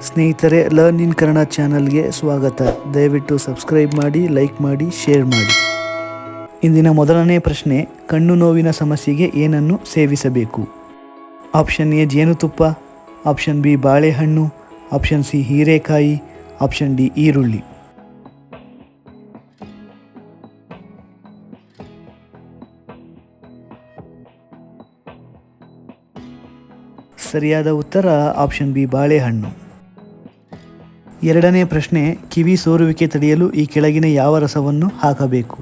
ಸ್ನೇಹಿತರೆ, learn in Kannada ಚಾನಲ್ಗೆ ಸ್ವಾಗತ. ದಯವಿಟ್ಟು ಸಬ್ಸ್ಕ್ರೈಬ್ ಮಾಡಿ, ಲೈಕ್ ಮಾಡಿ, ಶೇರ್ ಮಾಡಿ. ಇಂದಿನ ಮೊದಲನೇ ಪ್ರಶ್ನೆ, ಕಣ್ಣು ನೋವಿನ ಸಮಸ್ಯೆಗೆ ಏನನ್ನು ಸೇವಿಸಬೇಕು? ಆಪ್ಷನ್ ಎ ಜೇನುತುಪ್ಪ, ಆಪ್ಷನ್ ಬಿ ಬಾಳೆಹಣ್ಣು, ಆಪ್ಷನ್ ಸಿ ಹೀರೆಕಾಯಿ, ಆಪ್ಷನ್ ಡಿ ಈರುಳ್ಳಿ. ಸರಿಯಾದ ಉತ್ತರ ಆಪ್ಷನ್ ಬಿ ಬಾಳೆಹಣ್ಣು. ಎರಡನೇ ಪ್ರಶ್ನೆ, ಕಿವಿ ಸೋರುವಿಕೆ ತಡೆಯಲು ಈ ಕೆಳಗಿನ ಯಾವ ರಸವನ್ನು ಹಾಕಬೇಕು?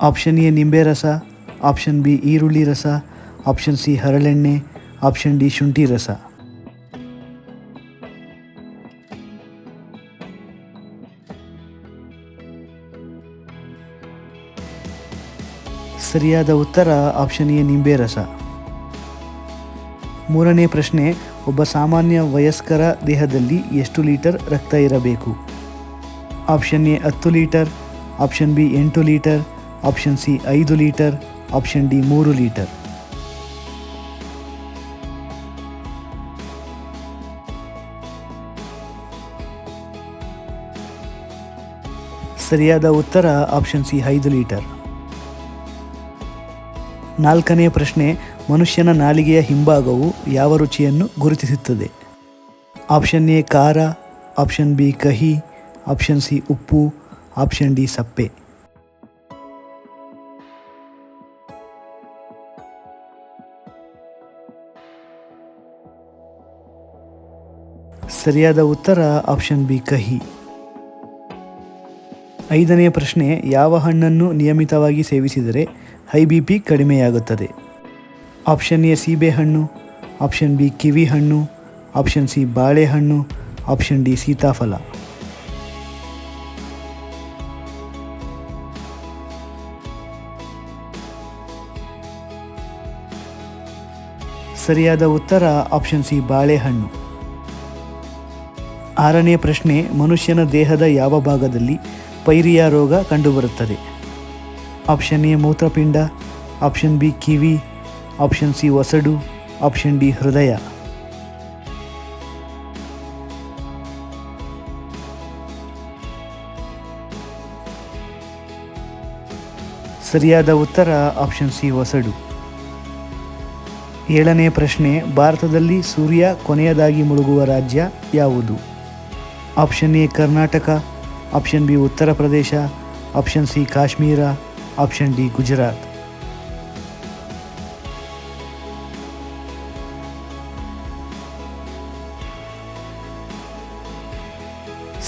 ಆಪ್ಷನ್ ಎ ನಿಂಬೆ ರಸ, ಆಪ್ಷನ್ ಬಿ ಈರುಳ್ಳಿ ರಸ, ಆಪ್ಷನ್ ಸಿ ಹರಳೆಣ್ಣೆ, ಆಪ್ಷನ್ ಡಿ ಶುಂಠಿ ರಸ. ಸರಿಯಾದ ಉತ್ತರ ಆಪ್ಷನ್ ಎ ನಿಂಬೆ ರಸ. ಮೂರನೇ ಪ್ರಶ್ನೆ, ಒಬ್ಬ ಸಾಮಾನ್ಯ ವಯಸ್ಕರ ದೇಹದಲ್ಲಿ ಎಷ್ಟು ಲೀಟರ್ ರಕ್ತ ಇರಬೇಕು? Option A 10 litre, option B 8 litre, option C 5 litre, option D 3 litre. ಸರಿಯಾದ ಉತ್ತರ ಆಪ್ಷನ್ ಸಿ 5 ಲೀಟರ್. ನಾಲ್ಕನೇ ಪ್ರಶ್ನೆ, ಮನುಷ್ಯನ ನಾಲಿಗೆಯ ಹಿಂಭಾಗವು ಯಾವ ರುಚಿಯನ್ನು ಗುರುತಿಸುತ್ತದೆ? ಆಪ್ಷನ್ ಎ ಖಾರ, ಆಪ್ಷನ್ ಬಿ ಕಹಿ, ಆಪ್ಷನ್ ಸಿ ಉಪ್ಪು, ಆಪ್ಷನ್ ಡಿ ಸಪ್ಪೆ. ಸರಿಯಾದ ಉತ್ತರ ಆಪ್ಷನ್ ಬಿ ಕಹಿ. ಐದನೇ ಪ್ರಶ್ನೆ, ಯಾವ ಹಣ್ಣನ್ನು ನಿಯಮಿತವಾಗಿ ಸೇವಿಸಿದರೆ ಹೈ ಬಿ ಪಿ ಕಡಿಮೆಯಾಗುತ್ತದೆ? ಆಪ್ಷನ್ ಎ ಸೀಬೆಹಣ್ಣು, ಆಪ್ಷನ್ ಬಿ ಕಿವಿ ಹಣ್ಣು, ಆಪ್ಷನ್ ಸಿ ಬಾಳೆಹಣ್ಣು, ಆಪ್ಷನ್ ಡಿ ಸೀತಾಫಲ. ಸರಿಯಾದ ಉತ್ತರ ಆಪ್ಷನ್ ಸಿ ಬಾಳೆಹಣ್ಣು. ಆರನೇ ಪ್ರಶ್ನೆ, ಮನುಷ್ಯನ ದೇಹದ ಯಾವ ಭಾಗದಲ್ಲಿ ಪೈರಿಯಾ ರೋಗ ಕಂಡುಬರುತ್ತದೆ? ಆಪ್ಷನ್ ಎ ಮೂತ್ರಪಿಂಡ, ಆಪ್ಷನ್ ಬಿ ಕಿವಿ, ಆಪ್ಷನ್ ಸಿ ಒಸಡು, ಆಪ್ಷನ್ ಡಿ ಹೃದಯ. ಸರಿಯಾದ ಉತ್ತರ ಆಪ್ಷನ್ ಸಿ ಒಸಡು. ಏಳನೇ ಪ್ರಶ್ನೆ, ಭಾರತದಲ್ಲಿ ಸೂರ್ಯ ಕೊನೆಯದಾಗಿ ಮುಳುಗುವ ರಾಜ್ಯ ಯಾವುದು? Option A Karnataka, option B Uttar Pradesh, option C Kashmir, option D Gujarat.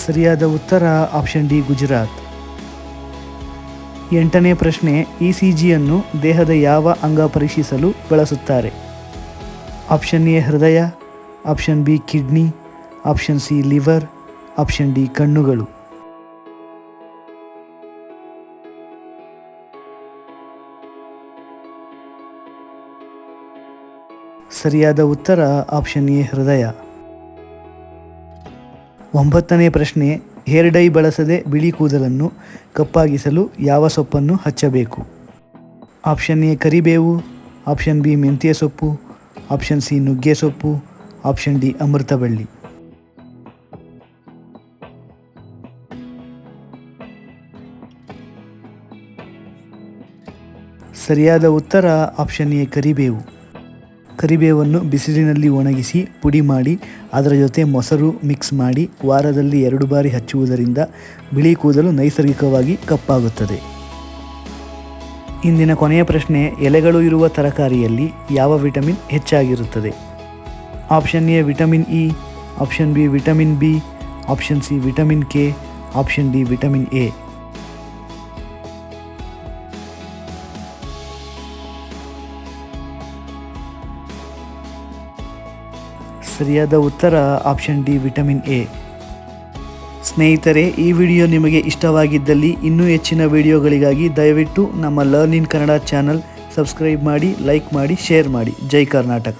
ಸರಿಯಾದ ಉತ್ತರ ಆಪ್ಷನ್ ಡಿ ಗುಜರಾತ್. ಎಂಟನೇ ಪ್ರಶ್ನೆ, ಇಸಿಜಿಯನ್ನು ದೇಹದ ಯಾವ ಅಂಗ ಪರೀಕ್ಷಿಸಲು ಬಳಸುತ್ತಾರೆ? ಆಪ್ಷನ್ ಎ ಹೃದಯ, option B kidney, option C liver, option D ಕಣ್ಣುಗಳು. ಸರಿಯಾದ ಉತ್ತರ ಆಪ್ಷನ್ ಎ ಹೃದಯ. ಒಂಬತ್ತನೇ ಪ್ರಶ್ನೆ, ಹೇರ್ ಡೈ ಬಳಸದೆ ಬಿಳಿ ಕೂದಲನ್ನು ಕಪ್ಪಾಗಿಸಲು ಯಾವ ಸೊಪ್ಪನ್ನು ಹಚ್ಚಬೇಕು? ಆಪ್ಷನ್ ಎ ಕರಿಬೇವು, ಆಪ್ಷನ್ ಬಿ ಮೆಂತ್ಯ ಸೊಪ್ಪು, ಆಪ್ಷನ್ ಸಿ ನುಗ್ಗೆ ಸೊಪ್ಪು, ಆಪ್ಷನ್ ಡಿ ಅಮೃತಬಳ್ಳಿ. ಸರಿಯಾದ ಉತ್ತರ ಆಪ್ಷನ್ ಎ ಕರಿಬೇವು. ಕರಿಬೇವನ್ನು ಬಿಸಿಲಿನಲ್ಲಿ ಒಣಗಿಸಿ ಪುಡಿ ಮಾಡಿ ಅದರ ಜೊತೆ ಮೊಸರು ಮಿಕ್ಸ್ ಮಾಡಿ ವಾರದಲ್ಲಿ 2 ಬಾರಿ ಹಚ್ಚುವುದರಿಂದ ಬಿಳಿ ಕೂದಲು ನೈಸರ್ಗಿಕವಾಗಿ ಕಪ್ಪಾಗುತ್ತದೆ. ಇಂದಿನ ಕೊನೆಯ ಪ್ರಶ್ನೆ, ಎಲೆಗಳು ಇರುವ ತರಕಾರಿಯಲ್ಲಿ ಯಾವ ವಿಟಮಿನ್ ಹೆಚ್ಚಾಗಿರುತ್ತದೆ? Option A vitamin E, option B vitamin B, option C vitamin K, option D vitamin A. ಸರಿಯಾದ ಉತ್ತರ ಆಪ್ಷನ್ ಡಿ ವಿಟಮಿನ್ ಎ. ಸ್ನೇಹಿತರೆ, ಈ ವಿಡಿಯೋ ನಿಮಗೆ ಇಷ್ಟವಾಗಿದ್ದಲ್ಲಿ ಇನ್ನೂ ಹೆಚ್ಚಿನ ವಿಡಿಯೋಗಳಿಗಾಗಿ ದಯವಿಟ್ಟು ನಮ್ಮ learn in Kannada channel subscribe ಮಾಡಿ, ಲೈಕ್ ಮಾಡಿ, ಶೇರ್ ಮಾಡಿ. ಜೈ ಕರ್ನಾಟಕ.